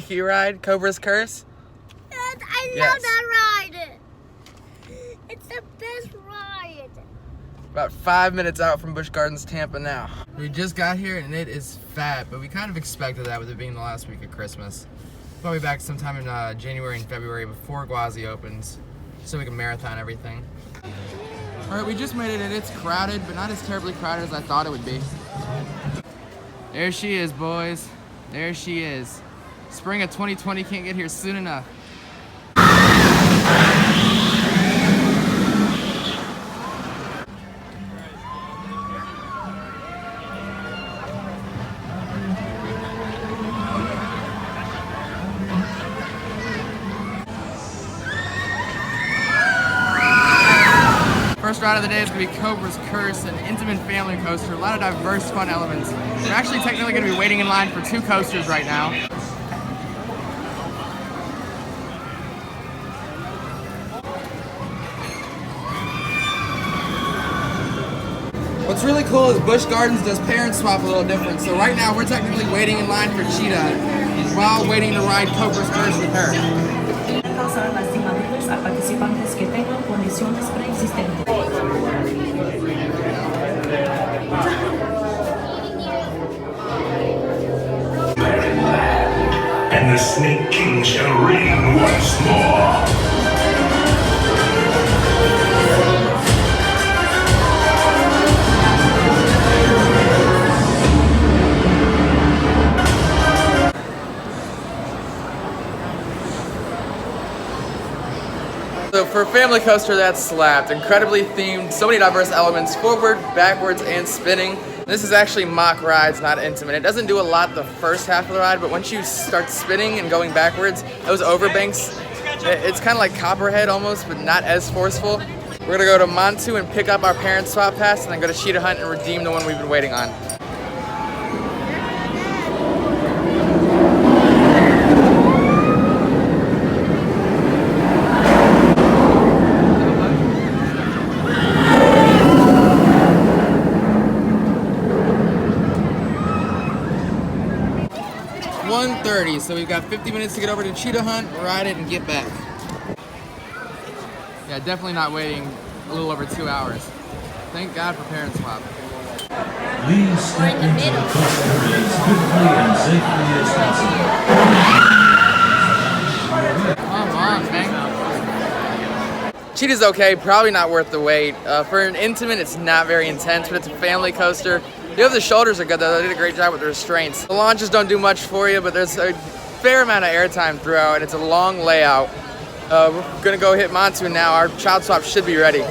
You ride Cobra's Curse? Yes, I love that ride. It's the best ride. About 5 minutes out from Busch Gardens, Tampa now. We just got here and it is fat, but we kind of expected that with it being the last week of Christmas. We'll be back sometime in January and February before Gwazi opens, so we can marathon everything. Alright, we just made it and it's crowded, but not as terribly crowded as I thought it would be. There she is, boys. There she is. Spring of 2020 can't get here soon enough. First ride of the day is going to be Cobra's Curse, an intimate family coaster. A lot of diverse, fun elements. We're actually technically going to be waiting in line for 2 coasters right now. What's really cool is Busch Gardens does parent swap a little different. So right now we're technically waiting in line for Cheetah while waiting to ride Cobra's Curse with her. A participantes que tengan condiciones preexistentes. And the Snake King shall reign once more. So for a family coaster, that's slapped. Incredibly themed, so many diverse elements, forward, backwards, and spinning. This is actually mock rides, not intimate. It doesn't do a lot the first half of the ride, but once you start spinning and going backwards, those overbanks, it's kind of like Copperhead almost, but not as forceful. We're gonna go to Montu and pick up our parent swap pass, and then go to Cheetah Hunt and redeem the one we've been waiting on. So we've got 50 minutes to get over to Cheetah Hunt, ride it, and get back. Yeah, definitely not waiting a little over 2 hours. Thank God for parent swap. Please step into the coaster as quickly and safely as possible. Come on, man. Cheetah's okay, probably not worth the wait. For an intimate, it's not very intense, but it's a family coaster. The other shoulders are good though, they did a great job with the restraints. The launches don't do much for you, but there's a fair amount of airtime throughout, and it's a long layout. We're gonna go hit Montu now. Our child swap should be ready.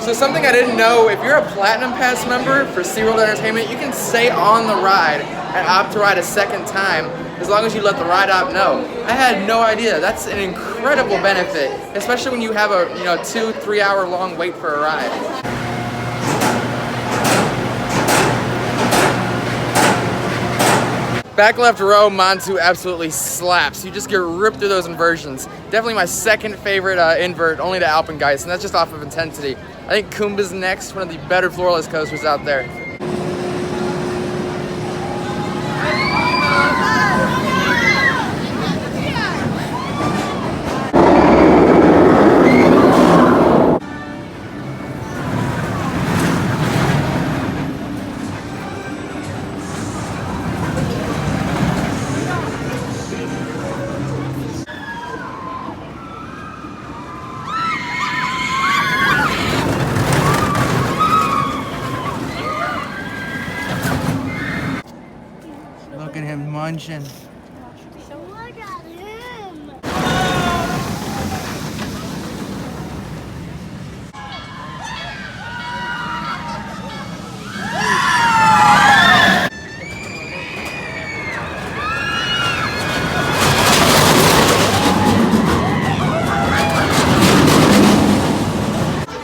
So something I didn't know, if you're a Platinum Pass member for SeaWorld Entertainment, you can stay on the ride and opt to ride a second time as long as you let the ride op know. I had no idea. That's an incredible benefit, especially when you have a 2-3 hour long wait for a ride. Back left row, Montu absolutely slaps. You just get ripped through those inversions. Definitely my second favorite invert, only to Alpengeist, and that's just off of intensity. I think Kumba's next, one of the better floorless coasters out there. Look at him munching. So look at him.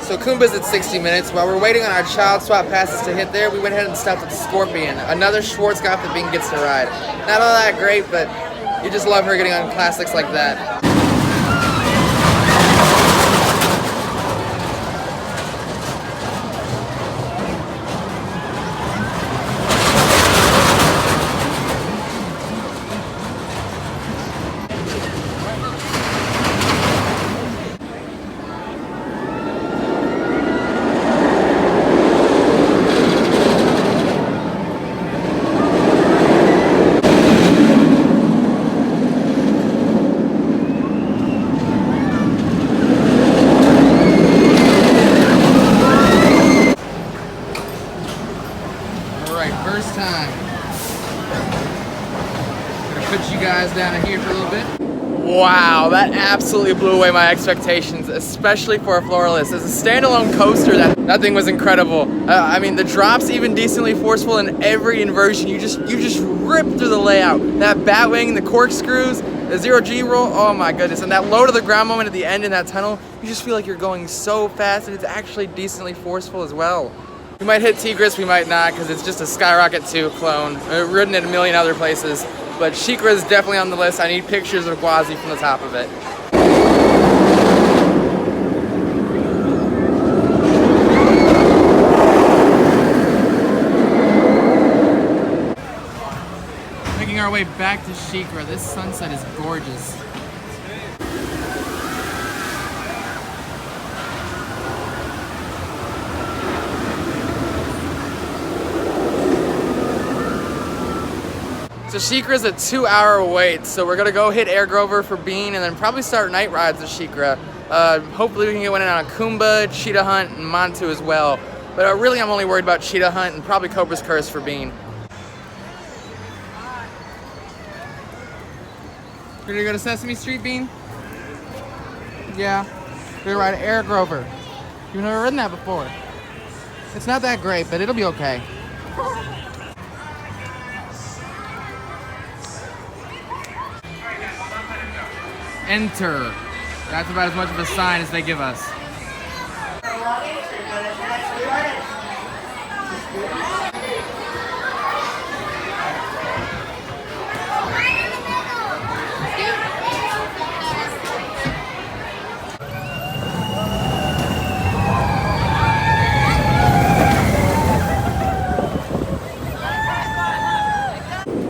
So Kumba's at 60 minutes. While we're waiting on our child swap passes to hit there, we went ahead and stopped at the Scorpion. Another Schwarzkopf that Bing gets to ride. Not all that great, but you just love her getting on classics like that. First time. Gonna put you guys down here for a little bit. Wow, that absolutely blew away my expectations, especially for a floorless. As a standalone coaster, that thing was incredible. I mean, the drops even decently forceful in every inversion. You just rip through the layout. That batwing, the corkscrews, the 0G roll, oh my goodness. And that low to the ground moment at the end in that tunnel, you just feel like you're going so fast, and it's actually decently forceful as well. We might hit Tigris, we might not, because it's just a Skyrocket 2 clone. I've ridden it a million other places. But Shikra is definitely on the list. I need pictures of Gwazi from the top of it. Making our way back to Shikra. This sunset is gorgeous. So Shikra's a 2-hour wait, so we're gonna go hit Air Grover for Bean and then probably start night rides at Shikra. Hopefully we can get one in on Kumba, Cheetah Hunt, and Montu as well. But really I'm only worried about Cheetah Hunt and probably Cobra's Curse for Bean. We're gonna go to Sesame Street, Bean? Yeah. We're gonna ride Air Grover. You've never ridden that before. It's not that great, but it'll be okay. Enter. That's about as much of a sign as they give us.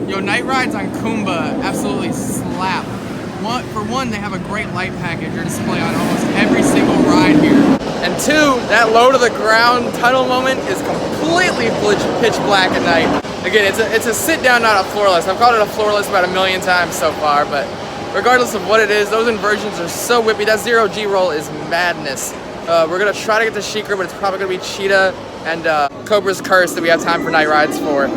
Yo, night rides on Kumba absolutely slap. For one, they have a great light package or display on almost every single ride here. And two, that low to the ground tunnel moment is completely pitch black at night. Again, it's a sit down, not a floorless. I've called it a floorless about 1,000,000 times so far, but regardless of what it is, those inversions are so whippy. That 0G roll is madness. We're gonna try to get to Shikra, but it's probably gonna be Cheetah and Cobra's Curse that we have time for night rides for.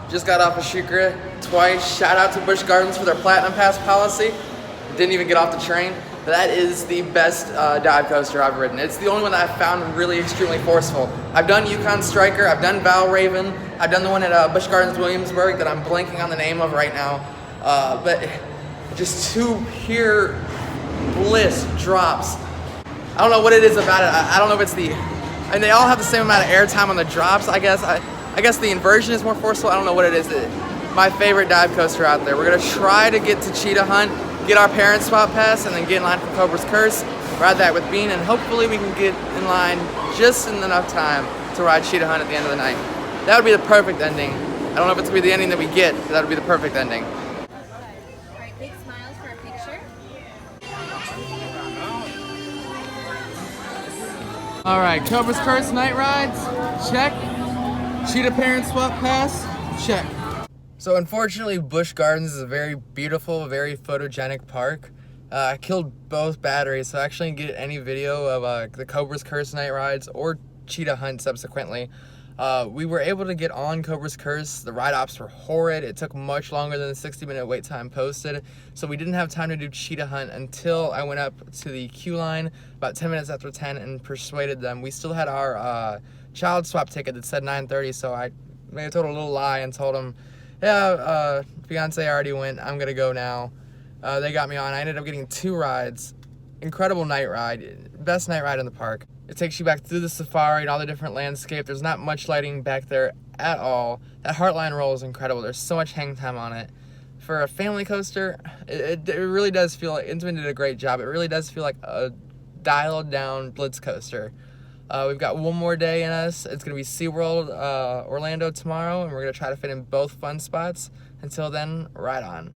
Just got off of Shikra twice. Shout out to Busch Gardens for their Platinum Pass policy. Didn't even get off the train. That is the best dive coaster I've ridden. It's the only one that I've found really extremely forceful. I've done Yukon Striker, I've done Val Raven, I've done the one at Busch Gardens Williamsburg that I'm blanking on the name of right now. But just two pure bliss drops. I don't know what it is about it. I don't know if it's and they all have the same amount of airtime on the drops, I guess. I guess the inversion is more forceful. I don't know what it is. My favorite dive coaster out there. We're gonna try to get to Cheetah Hunt, get our parent swap pass, and then get in line for Cobra's Curse, ride that with Bean, and hopefully we can get in line just in enough time to ride Cheetah Hunt at the end of the night. That would be the perfect ending. I don't know if it's gonna be the ending that we get, but that would be the perfect ending. All right, big smiles for a picture. All right, Cobra's Curse night rides, check. Cheetah parent swap pass, check. So unfortunately, Busch Gardens is a very beautiful, very photogenic park. I killed both batteries, so I actually didn't get any video of the Cobra's Curse night rides or Cheetah Hunt subsequently. We were able to get on Cobra's Curse. The ride ops were horrid. It took much longer than the 60-minute wait time posted, so we didn't have time to do Cheetah Hunt until I went up to the queue line about 10 minutes after 10 and persuaded them. We still had our child swap ticket that said 9:30, so I made a total little lie and told them, yeah, fiance already went, I'm gonna go now. They got me on. I ended up getting 2 rides. Incredible night ride, best night ride in the park. It takes you back through the safari and all the different landscape. There's not much lighting back there at all. That Heartline roll is incredible. There's so much hang time on it. For a family coaster, it really does feel like Intamin did a great job. It really does feel like a dialed down blitz coaster. We've got one more day in us. It's going to be SeaWorld Orlando tomorrow, and we're going to try to fit in both fun spots. Until then, ride on.